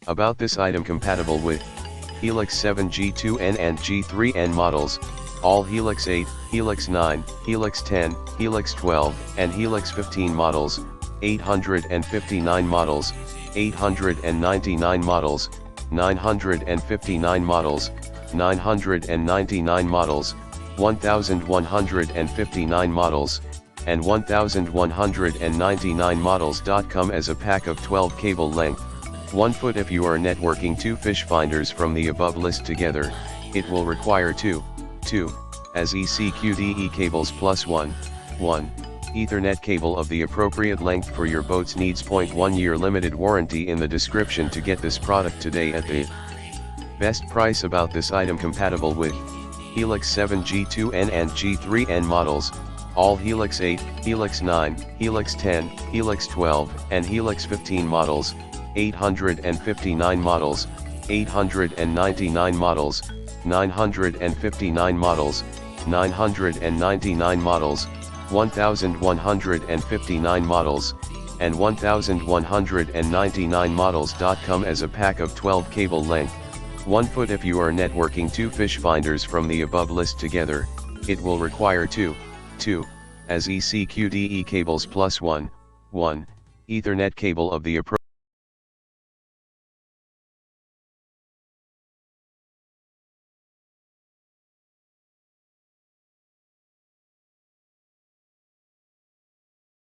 About this item compatible with Helix 7 G2N and G3N models, all Helix 8, Helix 9, Helix 10, Helix 12, and Helix 15 models, 859 models, 899 models, 959 models, 999 models, 1159 models, and 1199 models. Come as a pack of 12 cable length, 1 foot. If you are networking 2 fish finders from the above list together, it will require 2 as EC QDE cables plus 1 Ethernet cable of the appropriate length for your boat's needs. 1 year limited warranty in the description to get this product today at the best price. About this item compatible with Helix 7 G2N and G3N models, all Helix 8, Helix 9, Helix 10, Helix 12, and Helix 15 models, 859 models, 899 models, 959 models, 999 models, 1159 models, and 1199 models. Come as a pack of 12 cable length, 1 foot. If you are networking 2 fish finders from the above list together, it will require 2 as EC QDE cables plus 1 Ethernet cable of the appropriate